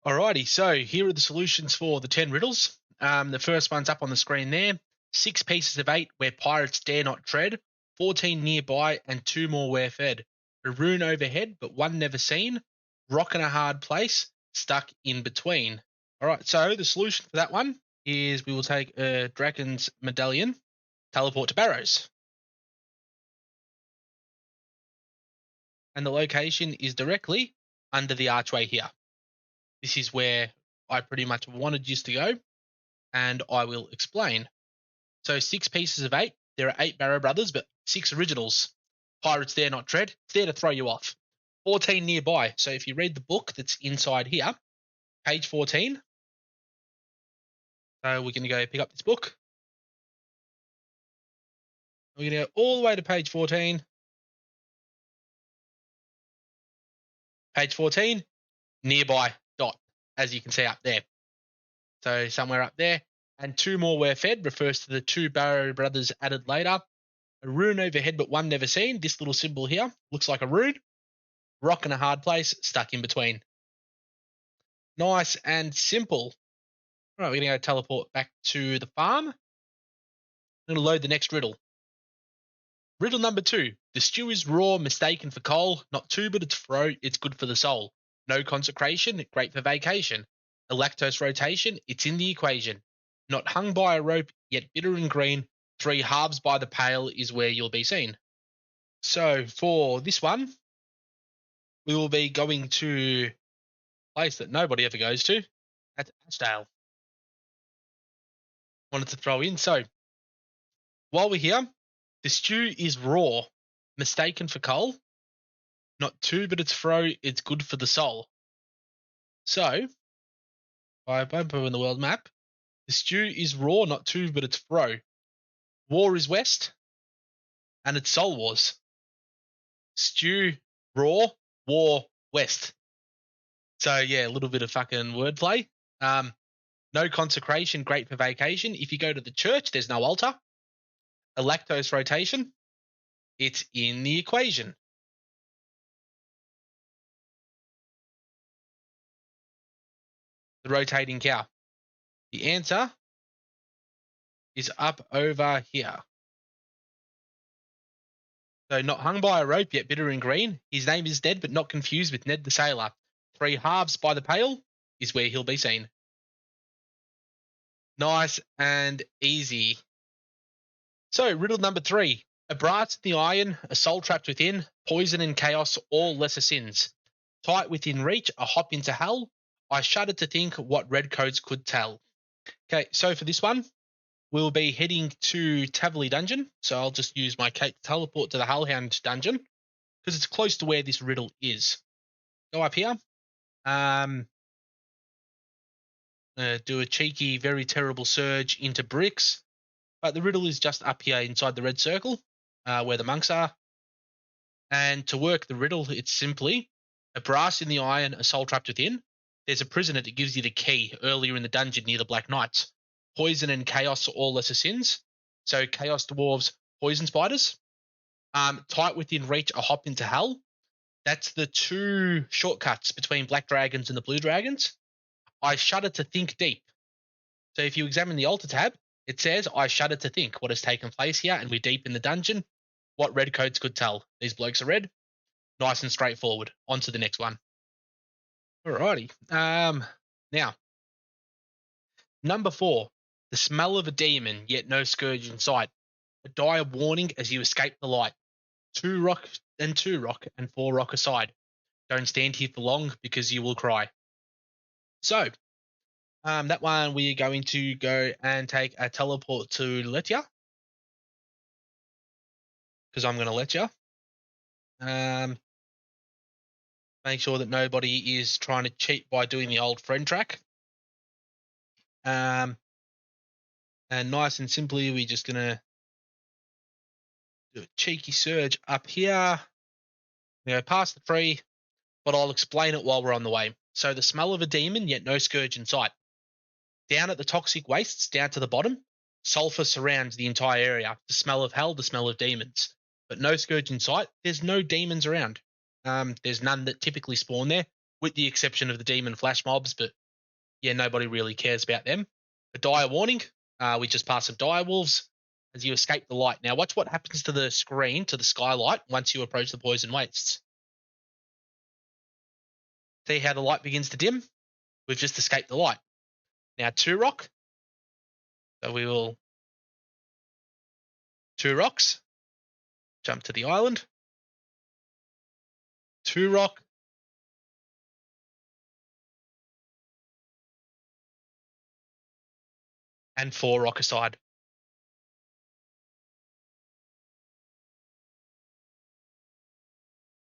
Alrighty, so here are the solutions for the 10 riddles. The first one's up on the screen there. 6 pieces of 8 where pirates dare not tread, 14 nearby and 2 more where fed. A rune overhead but one never seen, rock in a hard place, stuck in between. Alright, so the solution for that one is we will take a dragon's medallion, teleport to Barrows. And the location is directly under the archway here. This is where I pretty much wanted you to go, and I will explain. So 6 pieces of 8. There are 8 Barrow Brothers, but 6 originals. Pirates dare not tread. It's there to throw you off. 14 nearby. So if you read the book that's inside here, page 14. So we're going to go pick up this book. We're going to go all the way to page 14. Page 14, nearby dot, as you can see up there. So somewhere up there. And 2 more were fed refers to the 2 Barrow Brothers added later. A rune overhead but one never seen. This little symbol here looks like a rune. Rock in a hard place, stuck in between. Nice and simple. All right, we're going to go teleport back to the farm. I'm going to load the next riddle. Riddle number 2. The stew is raw, mistaken for coal. Not too, but it's fro. It's good for the soul. No consecration, great for vacation. A lactose rotation, it's in the equation. Not hung by a rope, yet bitter and green. 3 halves by the pail is where you'll be seen. So for this one, we will be going to a place that nobody ever goes to. That's Ashdale. Wanted to throw in. So while we're here, the stew is raw, mistaken for coal. Not too, but it's fro. It's good for the soul. So, I put in the world map. The stew is raw, not too, but it's fro. War is west, and it's soul wars. Stew, raw, war, west. So yeah, a little bit of fucking wordplay. No consecration, great for vacation. If you go to the church, there's no altar. A lactose rotation, it's in the equation. The rotating cow. The answer is up over here. So not hung by a rope, yet bitter and green. His name is Ned, but not confused with Ned the Sailor. 3 halves by the pail is where he'll be seen. Nice and easy. So riddle number 3. A brass in the iron, a soul trapped within, poison and chaos, all lesser sins. Tight within reach, a hop into hell. I shudder to think what redcoats could tell. Okay, so for this one, we'll be heading to Taverley Dungeon. So I'll just use my cape to teleport to the Hellhound Dungeon because it's close to where this riddle is. Go up here. Do a cheeky, very terrible surge into bricks. But the riddle is just up here inside the red circle where the monks are. And to work the riddle, it's simply a brass in the iron, a soul trapped within. There's a prisoner that gives you the key earlier in the dungeon near the Black Knights. Poison and chaos, all lesser sins. So chaos dwarves, poison spiders. Tight within reach, a hop into hell. That's the 2 shortcuts between black dragons and the blue dragons. I shudder to think deep. So if you examine the altar tab, it says, I shudder to think what has taken place here, and we're deep in the dungeon. What redcoats could tell. These blokes are red. Nice and straightforward. On to the next one. Alrighty. Now, number 4. The smell of a demon, yet no scourge in sight. A dire warning as you escape the light. 2 rock, and 4 rock aside. Don't stand here for long because you will cry. So, that one we're going to go and take a teleport to Letya. Because I'm going to let you. Make sure that nobody is trying to cheat by doing the old friend track. And nice and simply, we're just going to do a cheeky surge up here. We go past the tree, but I'll explain it while we're on the way. So the smell of a demon, yet no scourge in sight. Down at the toxic wastes, down to the bottom, sulfur surrounds the entire area. The smell of hell, the smell of demons. But no scourge in sight. There's no demons around. There's none that typically spawn there. with the exception of the demon flash mobs, but yeah, nobody really cares about them. A dire warning, we just pass some dire wolves as you escape the light. Now watch what happens to the screen, to the skylight, once you approach the poison wastes. See how the light begins to dim? We've just escaped the light. Now 2 rock. So we will 2 rocks. Jump to the island. 2 rock. And 4 rock aside.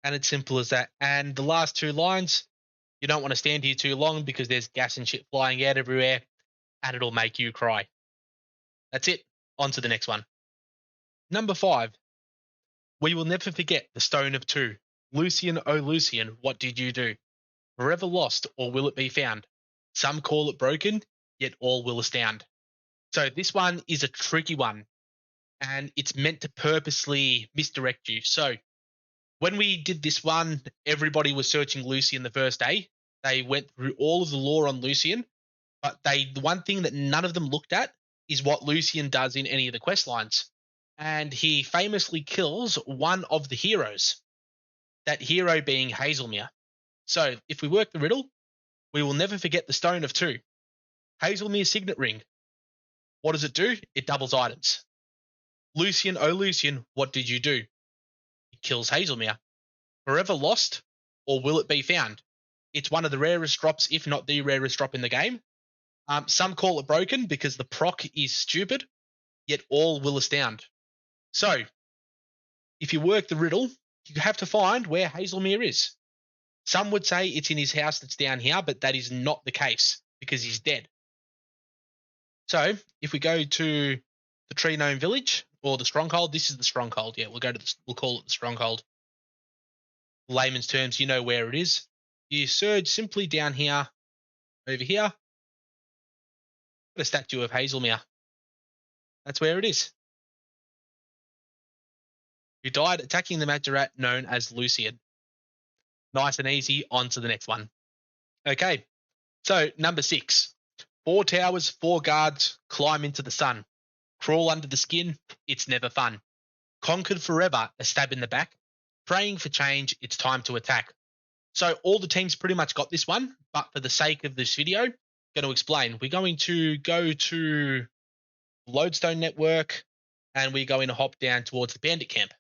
And it's simple as that. And the last 2 lines, you don't want to stand here too long because there's gas and shit flying out everywhere, and it'll make you cry. That's it. On to the next one. Number 5. We will never forget the Stone of Two. Lucian, oh Lucian, what did you do? Forever lost, or will it be found? Some call it broken, yet all will astound. So this one is a tricky one, and it's meant to purposely misdirect you. So when we did this one, everybody was searching Lucian the first day. They went through all of the lore on Lucian, but the one thing that none of them looked at is what Lucian does in any of the quest lines. And he famously kills one of the heroes, that hero being Hazelmere. So if we work the riddle, we will never forget the Stone of Two. Hazelmere's signet ring. What does it do? It doubles items. Lucian, oh Lucian, what did you do? He kills Hazelmere. Forever lost, or will it be found? It's one of the rarest drops, if not the rarest drop in the game. Some call it broken because the proc is stupid, yet all will astound. So, if you work the riddle, you have to find where Hazelmere is. Some would say it's in his house that's down here, but that is not the case because he's dead. So, if we go to the Tree Gnome Village or the Stronghold, this is the Stronghold. Yeah, we'll call it the Stronghold. Layman's terms, you know where it is. You surge simply down here, over here. Got a statue of Hazelmere. That's where it is. Who died attacking the Majorat known as Lucian. Nice and easy, on to the next one. Okay, so number 6. 4 towers, 4 guards, climb into the sun. Crawl under the skin, it's never fun. Conquered forever, a stab in the back. Praying for change, it's time to attack. So all the teams pretty much got this one, but for the sake of this video, I'm going to explain. We're going to go to Lodestone Network, and we're going to hop down towards the Bandit Camp.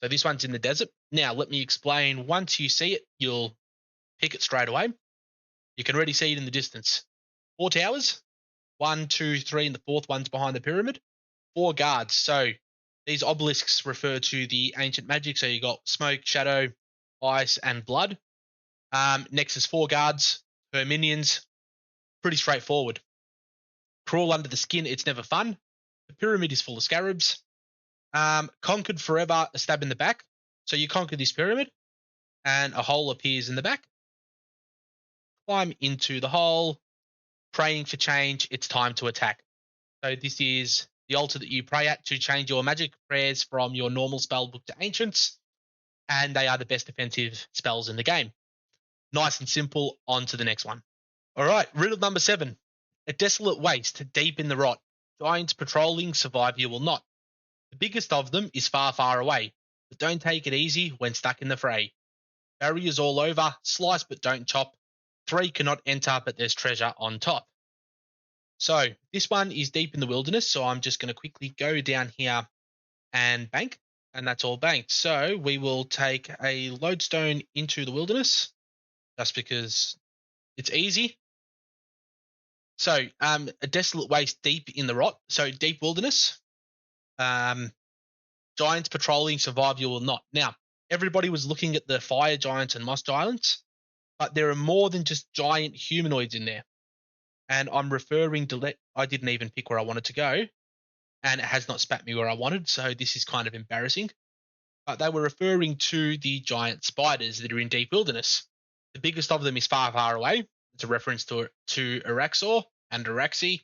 So this one's in the desert. Now, let me explain. Once you see it, you'll pick it straight away. You can already see it in the distance. 4 towers, 1, 2, 3, and the 4th one's behind the pyramid. 4 guards. So these obelisks refer to the ancient magic. So you got smoke, shadow, ice, and blood. Next is 4 guards, her minions. Pretty straightforward. Crawl under the skin, it's never fun. The pyramid is full of scarabs. Conquered forever, a stab in the back. So you conquer this pyramid, and a hole appears in the back. Climb into the hole. Praying for change, it's time to attack. So this is the altar that you pray at to change your magic prayers from your normal spellbook to ancients, and they are the best defensive spells in the game. Nice and simple, on to the next one. All right, riddle number 7. A desolate waste, deep in the rot. Giants patrolling, survive you will not. The biggest of them is far, far away, but don't take it easy when stuck in the fray. Barriers all over, slice but don't chop. 3 cannot enter, but there's treasure on top. So this one is deep in the wilderness, so I'm just going to quickly go down here and bank, and that's all banked. So we will take a lodestone into the wilderness, just because it's easy. So a desolate waste deep in the rot, so deep wilderness. Giants patrolling, survive you will not. Now, everybody was looking at the fire giants and moss giants, but there are more than just giant humanoids in there. And I'm referring to I didn't even pick where I wanted to go, and it has not spat me where I wanted, so this is kind of embarrassing. But they were referring to the giant spiders that are in deep wilderness. The biggest of them is far, far away. It's a reference to Araxor and Araxi,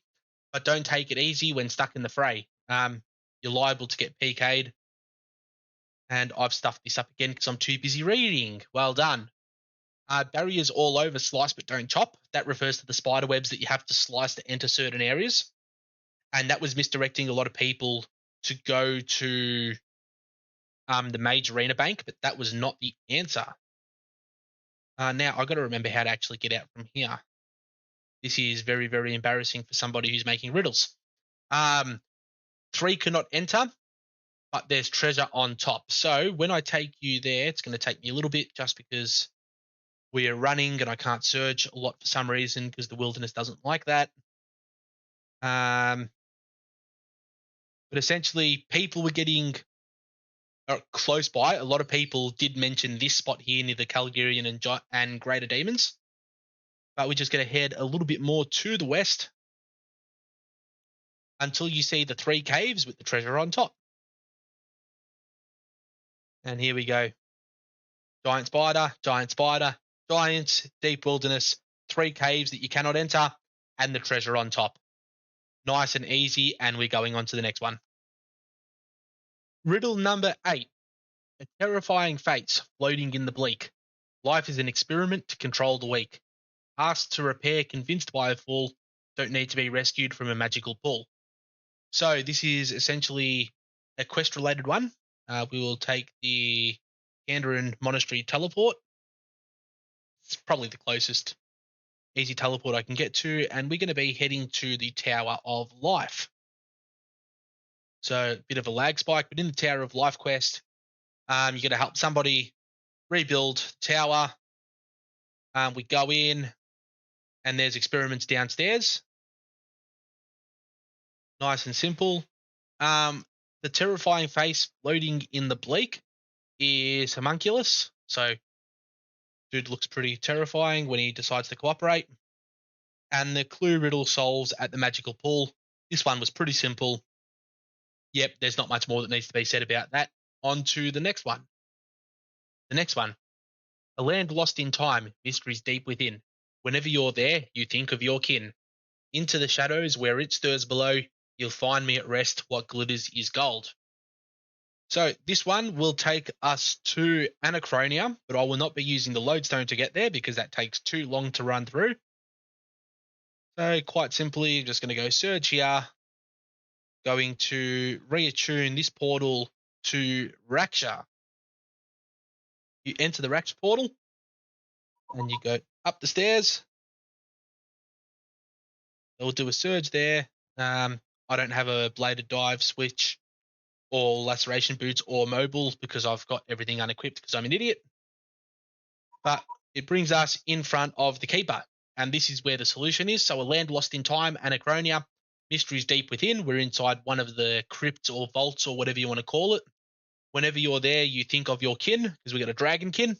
but don't take it easy when stuck in the fray. You're liable to get PK'd. And I've stuffed this up again because I'm too busy reading. Well done. Barriers all over, slice but don't chop. That refers to the spider webs that you have to slice to enter certain areas. And that was misdirecting a lot of people to go to the Mage Arena Bank, but that was not the answer. Now, I've got to remember how to actually get out from here. This is very, very embarrassing for somebody who's making riddles. 3 cannot enter, but there's treasure on top. So when I take you there, it's going to take me a little bit just because we are running and I can't surge a lot for some reason because the wilderness doesn't like that. But essentially, people were getting close by. A lot of people did mention this spot here near the Calgarian and Greater Demons. But we're just going to head a little bit more to the west until you see the 3 caves with the treasure on top. And here we go. Giant spider, giants, deep wilderness, 3 caves that you cannot enter, and the treasure on top. Nice and easy, and we're going on to the next one. Riddle number 8. A terrifying face floating in the bleak. Life is an experiment to control the weak. Asked to repair, convinced by a fool, don't need to be rescued from a magical pool. So this is essentially a quest-related one. We will take the Kandarin Monastery teleport. It's probably the closest easy teleport I can get to, and we're going to be heading to the Tower of Life. So a bit of a lag spike, but in the Tower of Life quest, you're going to help somebody rebuild tower. We go in, and there's experiments downstairs. Nice and simple. The terrifying face floating in the bleak is homunculus. So dude looks pretty terrifying when he decides to cooperate. And the clue riddle solves at the magical pool. This one was pretty simple. Yep, there's not much more that needs to be said about that. On to the next one. The next one. A land lost in time, mysteries deep within. Whenever you're there, you think of your kin. Into the shadows where it stirs below, you'll find me at rest, what glitters is gold. So this one will take us to Anachronia, but I will not be using the lodestone to get there because that takes too long to run through. So quite simply, I'm just going to go search here. Going to reattune this portal to Raksha. You enter the Raksha portal and you go up the stairs. It'll do a surge there. I don't have a bladed dive switch or laceration boots or mobile because I've got everything unequipped because I'm an idiot. But it brings us in front of the keeper, and this is where the solution is. So a land lost in time, Anachronia, mysteries deep within. We're inside one of the crypts or vaults or whatever you want to call it. Whenever you're there, you think of your kin because we got a dragon kin.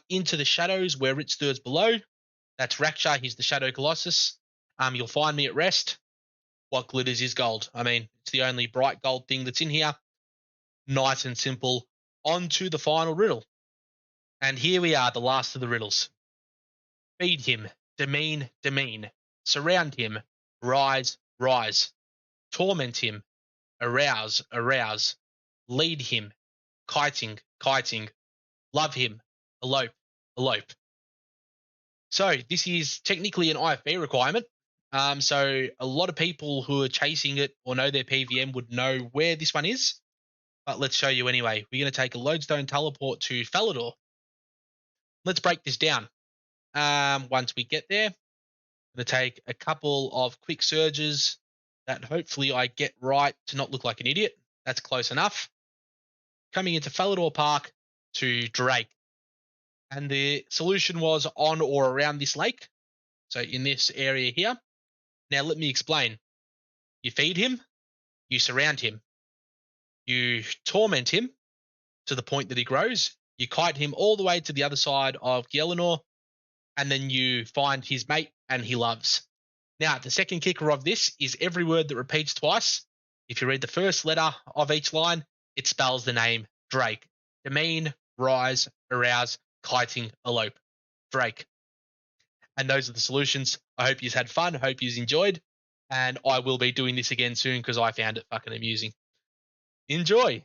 Into the shadows where it stirs below. That's Raksha. He's the Shadow Colossus. You'll find me at rest. What glitters is gold. I mean, it's the only bright gold thing that's in here. Nice and simple. On to the final riddle. And here we are, the last of the riddles. Feed him, demean, demean. Surround him, rise, rise. Torment him, arouse, arouse. Lead him, kiting, kiting. Love him, elope, elope. So this is technically an IFB requirement. So a lot of people who are chasing it or know their PVM would know where this one is. But let's show you anyway. We're going to take a lodestone teleport to Falador. Let's break this down. Once we get there, I'm going to take a couple of quick surges that hopefully I get right to not look like an idiot. That's close enough. Coming into Falador Park to Drake. And the solution was on or around this lake. So in this area here. Now let me explain. You feed him, you surround him, you torment him to the point that he grows, you kite him all the way to the other side of Gielinor, and then you find his mate and he loves. Now, the second kicker of this is every word that repeats twice. If you read the first letter of each line, it spells the name Drake. Demean, rise, arouse, kiting, elope. Drake. And those are the solutions. I hope you've had fun. I hope you've enjoyed. And I will be doing this again soon because I found it fucking amusing. Enjoy.